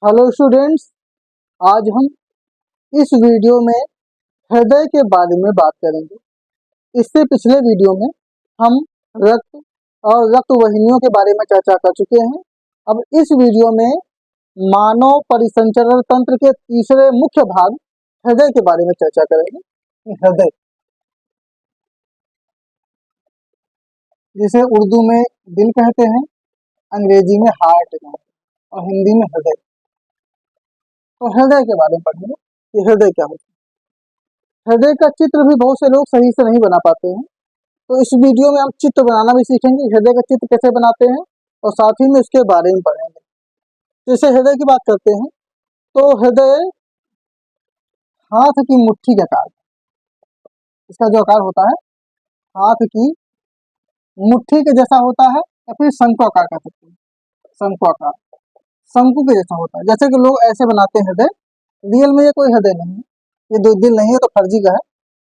Hello students. आज हम इस वीडियो में हृदय के बारे में बात करेंगे। इससे पिछले वीडियो में हम रक्त और रक्त वाहिनियों के बारे में चर्चा कर चुके हैं। अब इस वीडियो में मानव परिसंचरण तंत्र के तीसरे मुख्य भाग हृदय के बारे में चर्चा करेंगे। हृदय, जिसे उर्दू में दिल कहते हैं, अंग्रेजी में हार्ट कहते हैं और हिंदी में हृदय। तो हृदय के बारे में पढ़ेंगे कि हृदय क्या होता है। हृदय का चित्र भी बहुत से लोग सही से नहीं बना पाते हैं, तो इस वीडियो में हम चित्र बनाना भी सीखेंगे, हृदय का चित्र कैसे बनाते हैं और साथ ही में इसके बारे में पढ़ेंगे। जैसे हृदय की बात करते हैं तो हृदय हाथ की मुट्ठी के आकार, इसका जो आकार होता है हाथ की मुट्ठी के जैसा होता है या फिर शंकु आकार कह सकते हैं। शंकु आकार, शंकु के जैसा होता है। जैसे कि लोग ऐसे बनाते हैं हृदय, रियल में ये कोई हृदय नहीं है, ये दो दिल नहीं है, तो फर्जी का है।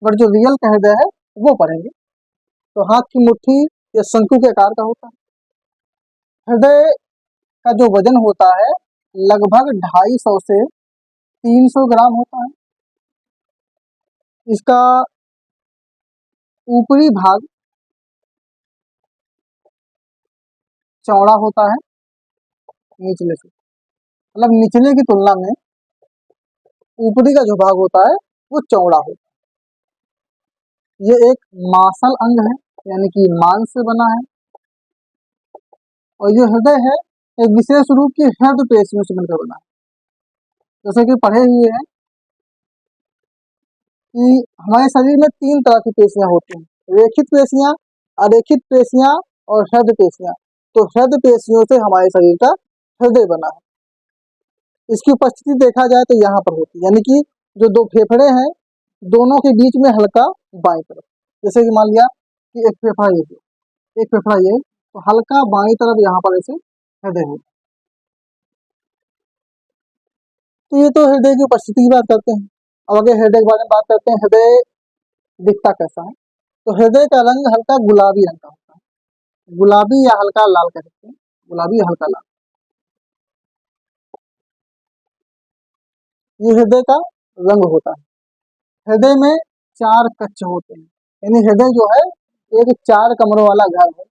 बट जो रियल का हृदय है वो पढ़ेंगे। तो हाथ की मुट्ठी या शंकु के आकार का होता है। हृदय का जो वजन होता है लगभग 250 से 300 ग्राम होता है। इसका ऊपरी भाग चौड़ा होता है निचले से, मतलब निचले की तुलना में ऊपरी का जो भाग होता है वो चौड़ा होता है। ये एक मांसल अंग है, यानी कि मांस से बना है। और जो हृदय है एक विशेष रूप की हृदय पेशियों से मिलकर बना है। जैसे कि पढ़े हुए हैं कि हमारे शरीर में 3 तरह की पेशियां होती हैं, रेखित पेशियां, अरेखित पेशियां और हृदय पेशियां। तो हृदय पेशियों से हमारे शरीर का हृदय बना है। इसकी उपस्थिति देखा जाए तो यहाँ पर होती है, यानी कि जो दो फेफड़े हैं दोनों के बीच में हल्का बाईं तरफ, जैसे कि मान लिया कि एक फेफड़ा ये है, एक फेफड़ा ये, तो हल्का बाईं तरफ यहाँ पर ऐसे हृदय होता है। तो ये तो हृदय की उपस्थिति की बात करते हैं। अब अगर हृदय के बारे में बात करते हैं, हृदय दिखता कैसा है, तो हृदय का रंग हल्का गुलाबी रंग का होता है, गुलाबी या हल्का लाल कह सकते हैं, गुलाबी या हल्का लाल। ये हृदय का रंग होता है। हृदय में 4 कक्ष होते हैं, यानी हृदय जो है एक 4 कमरों वाला घर है।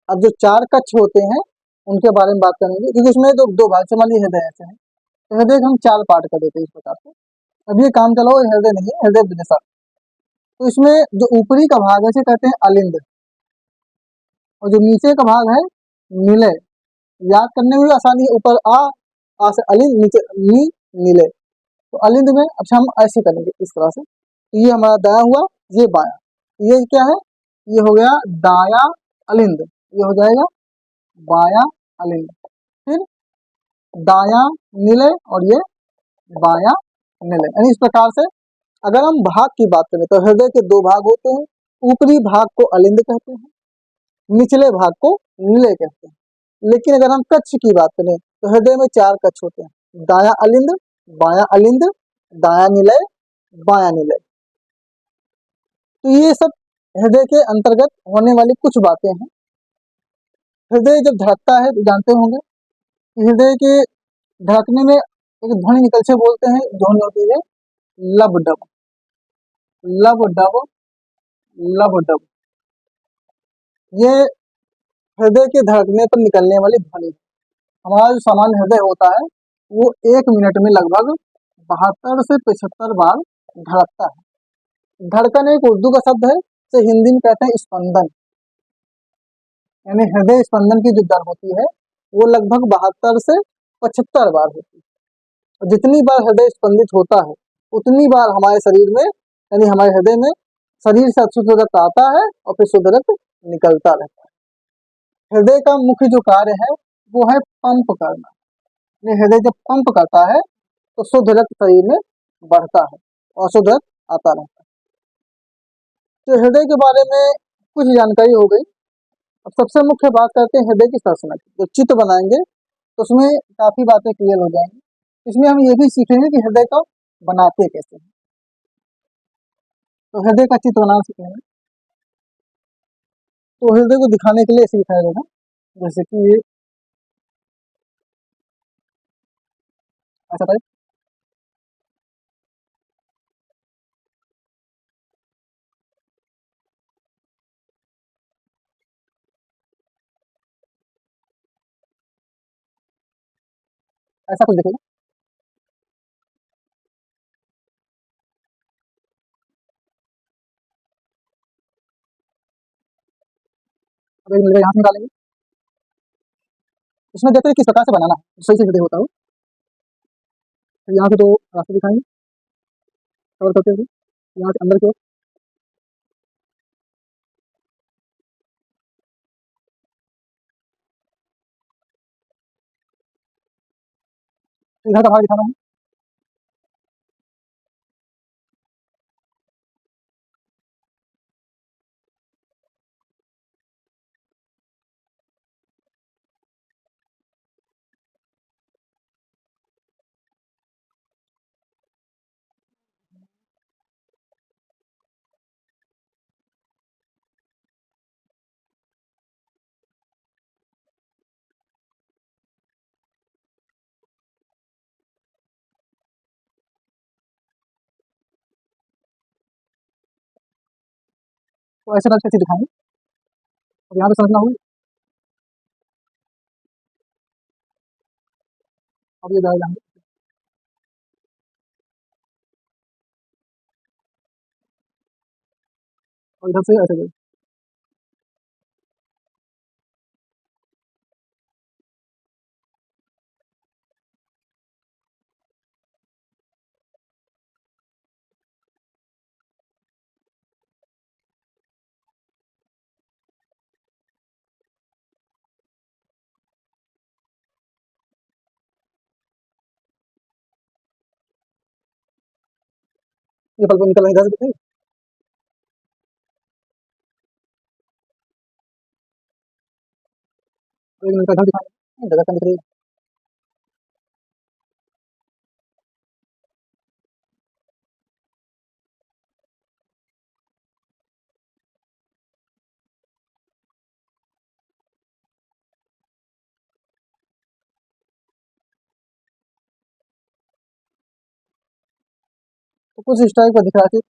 अब जो 4 कक्ष होते हैं उनके बारे में बात करेंगे, क्योंकि इसमें दो भाग से मान लीजिए हृदय ऐसे है, तो हृदय को हम 4 पार्ट कर देते हैं इस प्रकार से। अब ये काम चलाओ, हृदय नहीं है, हृदय जैसा। तो इसमें जो ऊपरी का भाग है इसे कहते हैं अलिंद, और जो नीचे का भाग है निलय। याद करने में भी आसानी है, ऊपर आ से अलिंद, नीचे नी, निलय। तो अलिंद में अच्छा हम ऐसे करेंगे इस तरह से, तो ये हमारा दाया हुआ, ये बाया, ये क्या है, ये हो गया दाया अलिंद, ये हो जाएगा बाया अलिंद, फिर दाया निलय और ये बाया निलय। यानी इस प्रकार से अगर हम भाग की बात करें तो हृदय के 2 भाग होते हैं, ऊपरी भाग को अलिंद कहते हैं, निचले भाग को निलय कहते हैं। लेकिन अगर हम कक्ष की बात करें तो हृदय में 4 कक्ष होते हैं, दाया अलिंद, बाया अलिंद, दाया निलय, बाया निलय। तो ये सब हृदय के अंतर्गत होने वाली कुछ बातें हैं। हृदय जब धड़कता है तो जानते होंगे कि हृदय के धड़कने में एक ध्वनि निकल से बोलते हैं, ध्वनि होती है लब डब, लब डब, लब डब। ये हृदय के धड़कने पर निकलने वाली ध्वनि। हमारा जो सामान्य हृदय होता है वो 1 मिनट में लगभग 72 से 75 बार धड़कता है। धड़कन एक उर्दू का शब्द है, इसे हिंदी में कहते हैं स्पंदन। यानी हृदय स्पंदन की जो दर होती है वो लगभग 72 से 75 बार होती है। और जितनी बार हृदय स्पंदित होता है उतनी बार हमारे शरीर में, यानी हमारे हृदय में शरीर से अशुद्ध रक्त आता है और फिर शुद्ध रक्त निकलता रहता है। हृदय का मुख्य जो कार्य है वो है पंप करना। हृदय जब पंप करता है तो शुद्ध रक्त शरीर में बढ़ता है और शुद्ध रक्त आता रहता है। तो हृदय के बारे में कुछ जानकारी हो गई। अब सबसे मुख्य बात करते हैं हृदय की संरचना की। जब चित्र बनाएंगे तो उसमें काफी बातें क्लियर हो जाएंगी। इसमें हम ये भी सीखेंगे कि हृदय को बनाते कैसे हैं। तो हृदय का चित्र बनाना सीखेंगे, तो हृदय को दिखाने के लिए ऐसे दिखाया जाएगा, जैसे कि ये ऐसा टाइप। ऐसा कुछ दिखेगा। अब एक नलका यहाँ से निकालेंगे। इसमें देखते हैं किस प्रकार से बनाना है, सही से होता हो। तो यहाँ से दो रास्ते दिखाएंगे कवर करते हुए, यहाँ से अंदर की ओर। इधर का भाग दिखाना है। तो ऐसे टाइप से दिखाएंगे। अब यहाँ पे समझना होगा। अब ये जाएगा और इधर से ऐसे जाएगा। ये पल निकल रहा है इधर से दिखाई। तो एक नलका इधर दिखाएंगे, जगह कम दिख रही है। तो कुछ इस टाइप का दिख रहा है कि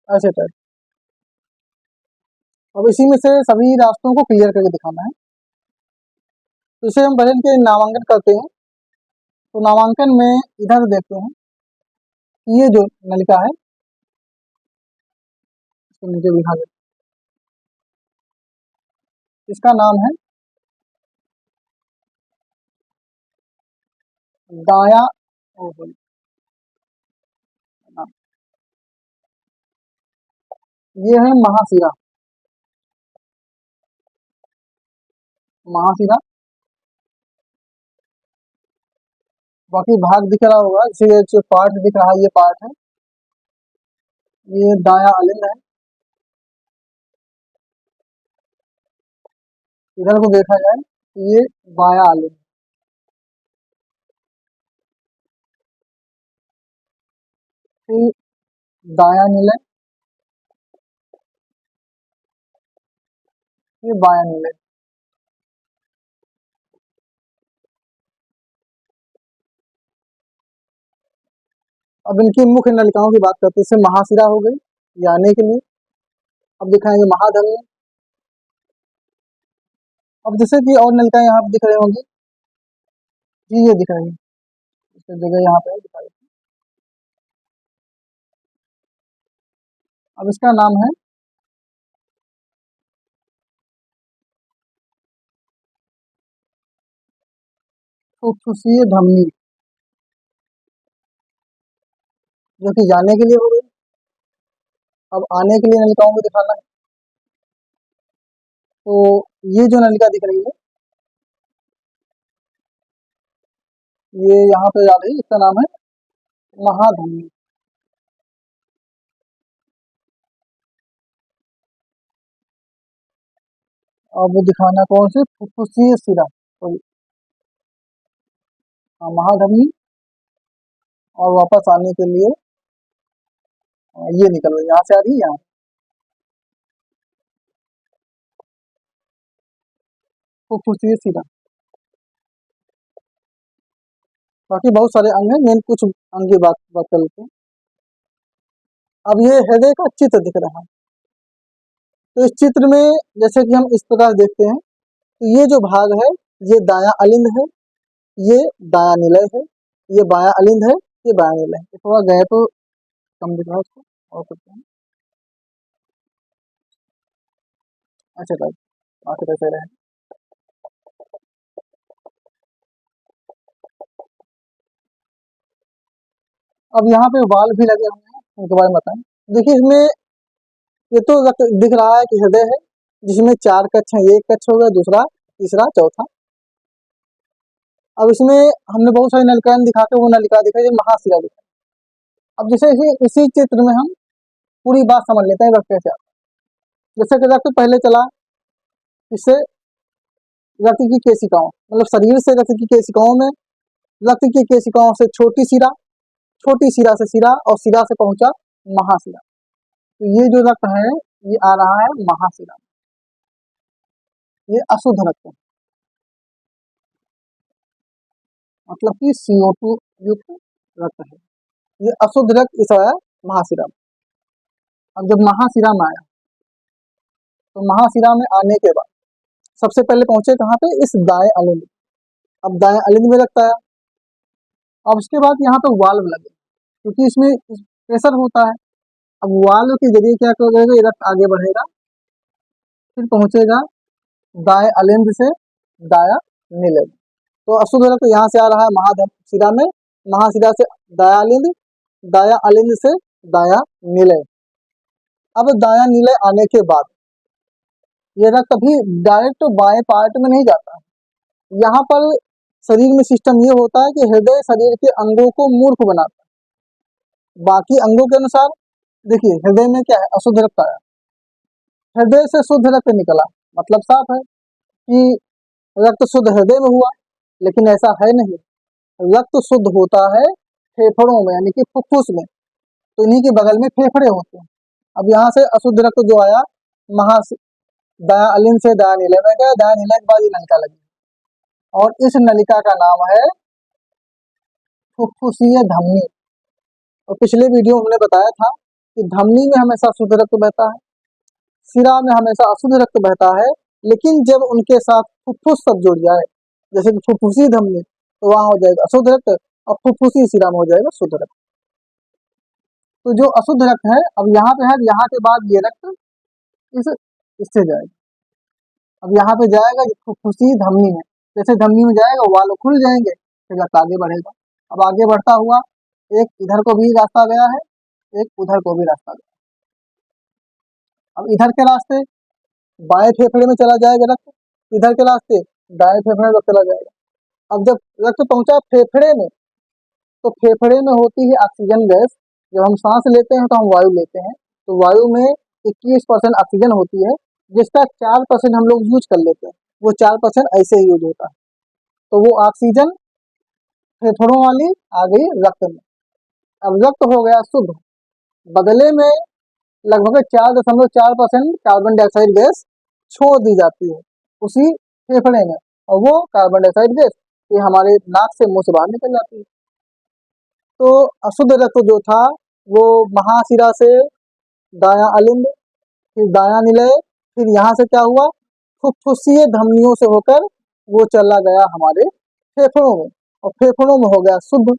ऐसे टाइप। अब इसी में से सभी रास्तों को क्लियर करके दिखाना है। तो इसे हम पहले के नामांकन करते हैं। तो नामांकन में इधर देखते हैं कि ये जो नलिका है इसको नीचे लिखा देते हैं। इसका नाम है दाया ओवल। ये है महाशिरा। महाशिरा बाकी भाग दिख रहा होगा, इसीलिए जो पार्ट दिख रहा है ये पार्ट है। ये दाया अलिंद है। इधर को देखा जाए तो ये बाया अलिंद। फिर दाया नीले, ये बाया नीले। अब इनकी मुख्य नलिकाओं की बात करते हैं। इससे महाशिरा हो गई ये आने के लिए। अब दिखाएंगे महाधनी। अब जैसे कि और नलिका यहाँ पे दिख रहे होंगे जी, ये दिख रही है। इसकी जगह यहाँ पे दिखाई। अब इसका नाम है फुसफुसीय धमनी, जो कि जाने के लिए हो गई। अब आने के लिए नलिकाओं को दिखाना है। तो ये जो नलिका दिख रही है ये यहाँ पे आ रही है, इसका नाम है महाधमनी। अब वो दिखाना कौन से फुसफुसीय शिरा, तो महाधमनी। और वापस आने के लिए ये निकल रही है, यहाँ से आ रही है यहाँ। फुफ्फुसीय शिरा। बाकी बहुत सारे अंग हैं, मेन कुछ अंग की बात कर लेते हैं। अब ये हृदय का चित्र दिख रहा है, तो इस चित्र में जैसे कि हम इस प्रकार देखते हैं, तो ये जो भाग है ये दायां अलिंद है, ये दायां निलय है, ये बायां अलिंद है, ये बायां निलय है। थोड़ा गए तो कम दिख रहा है उसको और करते हैं। अच्छा भाई आगे कैसे रहे। अब यहाँ पे वाल भी लगे हुए हैं, उनके बारे में बताएं। देखिए इसमें ये तो दिख रहा है कि हृदय है, जिसमें 4 कक्ष हैं, एक कक्ष हो गया, दूसरा, तीसरा, चौथा। अब इसमें हमने बहुत सारी नलिकाएं दिखा के वो नलिका दिखाई, महाशिरा दिखाई। अब जैसे इसी चित्र में हम पूरी बात समझ लेते हैं रक्त कैसे आता है। जैसे कि रक्त पहले चला, इससे रक्त की केशिकाओं, मतलब शरीर से रक्त की केशिकाओं में, रक्त की केशिकाओं से छोटी शिरा, छोटी शिरा से शिरा, और शिरा से पहुंचा महाशिरा। तो ये जो रक्त है ये आ रहा है महाशिरा, ये अशुद्ध रक्त है, मतलब कि CO2 युक्त रक्त है। ये अशुद्ध रक्त इस आया महाशिरा में। अब जब महाशिरा में आया, तो महाशिरा में आने के बाद सबसे पहले पहुंचे कहाँ पे, इस दाएं अलिंद। अब दाएं अलिंद में रक्त आया। अब उसके बाद यहाँ पे वाल्व लगे, क्योंकि इसमें प्रेशर होता है। अब वाल्व के जरिए क्या करेगा, ये रक्त आगे बढ़ेगा, फिर पहुंचेगा दाएं अलिंद से दाया निलय। तो अशुद्ध रक्त यहाँ से आ रहा है महाशिरा में, महाशिरा से दाया अलिंद, दाया अलिंद से दाया निलय। अब दाया निलय आने के बाद ये रक्त अभी डायरेक्ट बाएं पार्ट में नहीं जाता है। यहाँ पर शरीर में सिस्टम ये होता है कि हृदय शरीर के अंगों को मूर्ख बनाता है। बाकी अंगों के अनुसार देखिए हृदय में क्या है, अशुद्ध रक्त आया, हृदय से शुद्ध रक्त निकला, मतलब साफ है कि रक्त शुद्ध हृदय में हुआ, लेकिन ऐसा है नहीं। रक्त शुद्ध होता है फेफड़ों में, यानी कि फुफ्फुस में, तो इन्हीं के बगल में फेफड़े होते हैं। अब यहाँ से अशुद्ध रक्त जो आया दाया अलिंद से दाया निलय में गया, दाया निलय के बाद ये नलिका लगी, और इस नलिका का नाम है फुफ्फुसीय धमनी। और पिछले वीडियो में हमने बताया था कि धमनी में हमेशा शुद्ध रक्त बहता है, सिरा में हमेशा अशुद्ध रक्त बहता है, लेकिन जब उनके साथ फुफ्फुस सब जुड़ जाए, जैसे कि फुफ्फुसी धमनी, तो वहां हो जाएगा अशुद्ध रक्त, और फुफ्फुसी सिरा में हो जाएगा शुद्ध रक्त। तो जो अशुद्ध रक्त है, अब यहाँ पे है, यहाँ के बाद ये रक्त इससे जाएगा। अब यहाँ पे जाएगा फुफ्फुसी धमनी में, जैसे धमनी में जाएगा वाल्व खुल जाएंगे, फिर रक्त आगे बढ़ेगा। अब आगे बढ़ता हुआ एक इधर को भी रास्ता गया है, एक उधर को भी रास्ता गया। अब इधर के रास्ते बाएं फेफड़े में चला जाएगा रक्त, इधर के रास्ते दाएं फेफड़े में चला जाएगा। अब जब रक्त पहुंचा फेफड़े में, तो फेफड़े में होती है ऑक्सीजन गैस। जब हम सांस लेते हैं तो हम वायु लेते हैं, तो वायु में 21% ऑक्सीजन होती है, जिसका 4% हम लोग यूज कर लेते हैं, वो 4% ऐसे ही यूज होता है। तो वो ऑक्सीजन फेफड़ों वाली आ गई रक्त में। अब रक्त हो गया शुद्ध, बदले में लगभग 4.4% कार्बन डाइऑक्साइड गैस छोड़ दी जाती है उसी फेफड़े में, और वो कार्बन डाइऑक्साइड गैस ये हमारे नाक से मुंह से बाहर निकल जाती है। तो अशुद्ध रक्त जो था वो महाशिरा से दाया अलिंद, फिर दाया निलय, फिर यहाँ से क्या हुआ, फुफ्फुसीय धमनियों से होकर वो चला गया हमारे फेफड़ों में, और फेफड़ों में हो गया शुद्ध।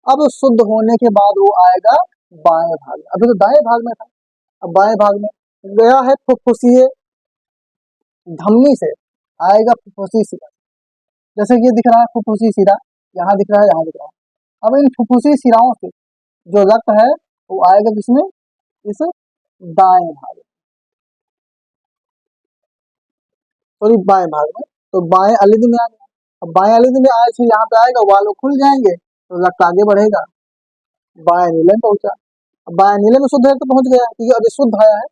अब शुद्ध होने के बाद वो आएगा बाएं भाग में, अभी तो दाएं भाग में था, अब बाएं भाग में गया है फुफ्फुसीय धमनी से आएगा फुफ्फुसी शिरा। जैसे ये दिख रहा है फुफ्फुसी शिरा, यहाँ दिख रहा है, यहाँ दिख रहा है। अब इन फुफ्फुसी शिराओं से जो रक्त है वो आएगा किसमें, इस दाएं भाग में, सॉरी बाएं भाग में, तो बाएं अलिंद में आ गया। अब बाएं अलिंद में आए थे, यहाँ पे आएगा, वाल्व खुल जाएंगे, तो रक्त आगे बढ़ेगा, बाएं नीले में पहुंचा। अब बाएं नीले में शुद्ध रक्त पहुंच गया, क्योंकि अभी शुद्ध आया है।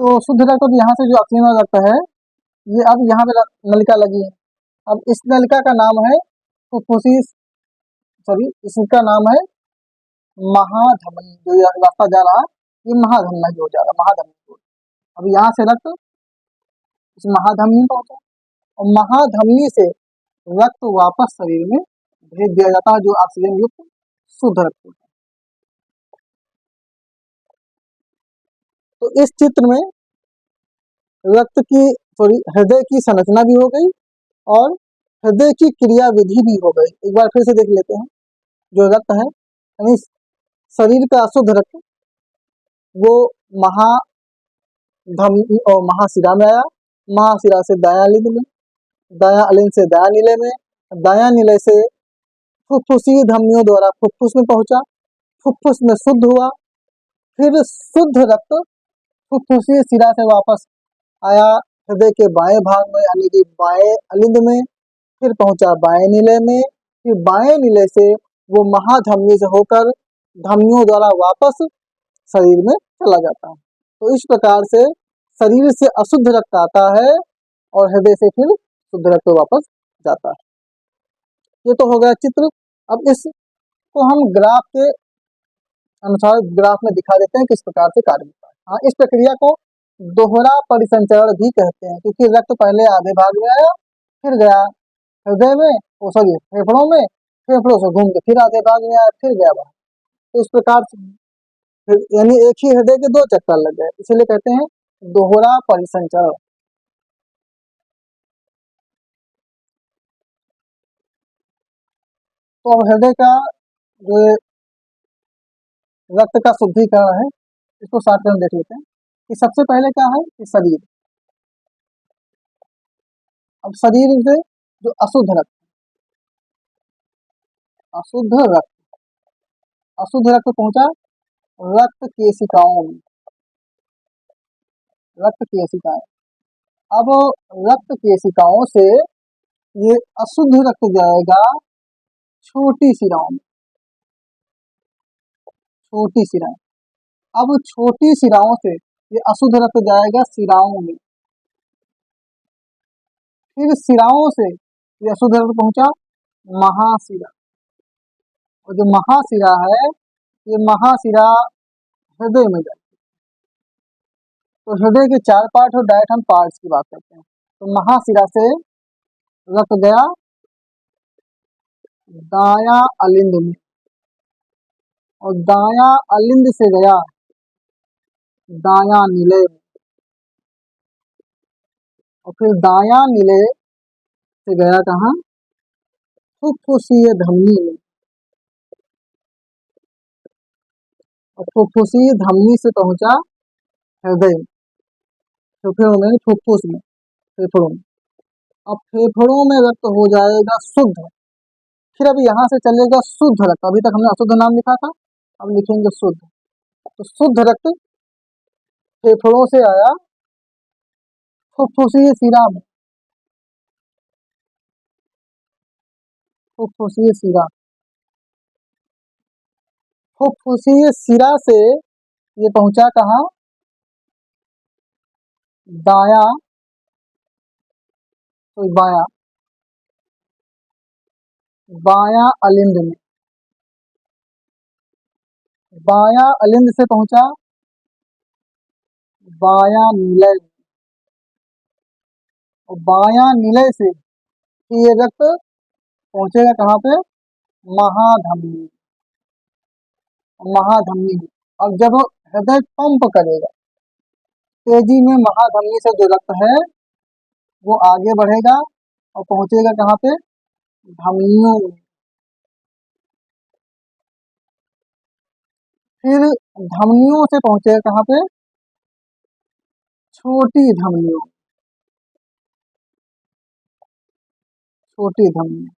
तो शुद्ध रक्त तो यहाँ से जो ऑक्सीजन वाला रक्त है, ये अब यहाँ पे नलिका लगी है। अब इस नलिका का नाम है फुफ्फुसी, सॉरी इसका नाम है महाधमनी। जो रास्ता जा रहा है ये महाधमनी हो जा रहा है, महाधमनी। अब यहाँ से रक्त इस महाधमनी में पहुंचा, और महाधमनी से रक्त वापस शरीर में भेज दिया जाता है, जो ऑक्सीजन युक्त शुद्ध रक्त होता है। तो इस चित्र में रक्त की थोड़ी हृदय की संरचना भी हो गई और हृदय की क्रिया विधि भी हो गई। एक बार फिर से देख लेते हैं। जो रक्त है यानी शरीर का अशुद्ध रक्त, वो महाधमनी और महाशिरा में आया, महाशिरा से दायालिंद में, दायालिंद से दायानिलय में, दायानिलय से फुफ्फुसीय धमनियों द्वारा फुफ्फुस में पहुंचा, फुफ्फुस में शुद्ध हुआ, फिर शुद्ध रक्त फुफ्फुसीय शिरा से वापस आया हृदय के बाएं भाग में यानी कि बाएं अलिंद में, फिर पहुंचा बाएं निलय में, फिर बाएं निलय से वो महाधमनी से होकर धमनियों द्वारा वापस शरीर में चला जाता है। तो इस प्रकार से शरीर से अशुद्ध रक्त आता है और हृदय से फिर शुद्ध रक्त वापस जाता है। ये तो हो गया चित्र। अब इसको हम ग्राफ के अनुसार ग्राफ में दिखा देते हैं किस प्रकार से कार्य होता है। हाँ, इस प्रक्रिया को दोहरा परिसंचरण भी कहते हैं, क्योंकि रक्त पहले आधे भाग में आया, फिर गया हृदय में, फेफड़ों में, फेफड़ों से घूम के फिर आधे भाग में आया, फिर गया बाहर। तो इस प्रकार से यानी एक ही हृदय के दो चक्कर लग गए, इसीलिए कहते हैं दोहरा परिसंचरण। तो अब हृदय का जो रक्त का शुद्धिकरण है, इसको साथ में देख लेते हैं कि सबसे पहले क्या है कि शरीर। अब शरीर से जो अशुद्ध रक्त, अशुद्ध रक्त, अशुद्ध रक्त पहुंचा रक्त केशिकाओं में, रक्त केशिकाएं। अब रक्त केशिकाओं से ये अशुद्ध रक्त जाएगा छोटी शिराओं में, छोटी शिराएं। अब छोटी शिराओं से ये अशुद्ध रक्त जाएगा शिराओं में, फिर शिराओं से ये अशुद्ध रक्त पहुंचा महाशिरा, और जो महाशिरा है ये महाशिरा हृदय में जाएगी। तो हृदय के 4 पार्ट और डायटम पार्ट्स की बात करते हैं। तो महाशिरा से रक्त गया दाया अलिंद में, और दाया अलिंद से गया दाया निलय में, और फिर दाया निलय से गया कहाँ फुफ्फुसीय धमनी में, और फुफ्फुसीय धमनी से पहुंचा हृदय, फेफड़ों में, फुफ्फुस में, फेफड़ों में। अब फेफड़ों में रक्त हो जाएगा शुद्ध, फिर अभी यहाँ से चलेगा शुद्ध रक्त। अभी तक हमने अशुद्ध नाम लिखा था, अब लिखेंगे शुद्ध। तो शुद्ध रक्त फेफड़ों से आया फुफ्फुसीय शिरा में, फुफ्फुसीय शिरा, फुफ्फुसीय शिरा से ये पहुंचा कहाँ दाया, तो बाया, बाया अलिंद में, बाया अलिंद से पहुंचा बाया निलय में, और बाया निलय से ये रक्त पहुंचेगा कहाँ पे महाधमनी, महाधमनी में। अब जब हृदय पंप करेगा तेजी में, महाधमनी से जो रक्त है वो आगे बढ़ेगा और पहुंचेगा कहाँ पे धमनियों में, फिर धमनियों से पहुंचेगा कहाँ पे छोटी धमनियों, छोटी धमनियों,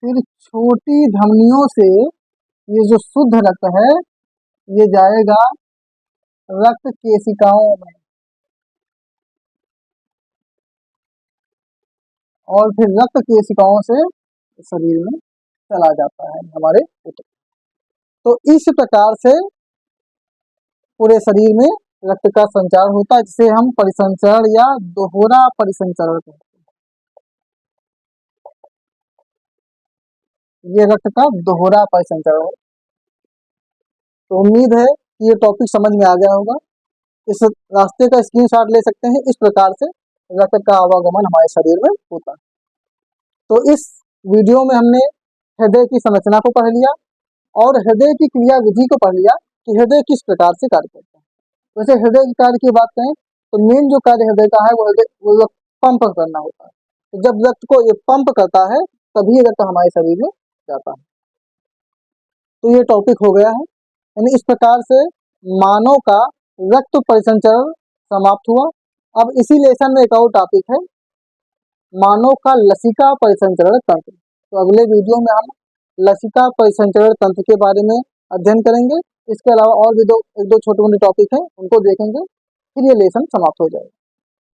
फिर छोटी धमनियों से ये जो शुद्ध रक्त है ये जाएगा रक्त केशिकाओं में, और फिर रक्त केशिकाओं से शरीर में चला जाता है हमारे पेट। तो इस प्रकार से पूरे शरीर में रक्त का संचार होता है, जिसे हम परिसंचरण या दोहरा परिसंचरण कहते हैं। ये रक्त का दोहरा परिसंचरण है। तो उम्मीद है कि ये टॉपिक समझ में आ गया होगा। इस रास्ते का स्क्रीनशॉट ले सकते हैं। इस प्रकार से रक्त का आवागमन हमारे शरीर में होता है। तो इस वीडियो में हमने हृदय की संरचना को पढ़ लिया और हृदय की क्रिया विधि को पढ़ लिया कि हृदय किस प्रकार से कार्य करता है। वैसे हृदय के कार्य की बात करें तो मेन जो कार्य हृदय का है वो पंप करना होता है। तो जब रक्त को ये पंप करता है तभी रक्त हमारे शरीर में जाता है। तो ये टॉपिक हो गया है। यानी इस प्रकार से मानव का रक्त परिसंचरण समाप्त हुआ। अब इसी लेसन में एक और टॉपिक है, मानव का लसिका परिसंचरण तंत्र। तो अगले वीडियो में हम लसिका परिसंचरण तंत्र के बारे में अध्ययन करेंगे। इसके अलावा और भी एक दो छोटे मोटे टॉपिक हैं, उनको देखेंगे, फिर ये लेसन समाप्त हो जाएगा।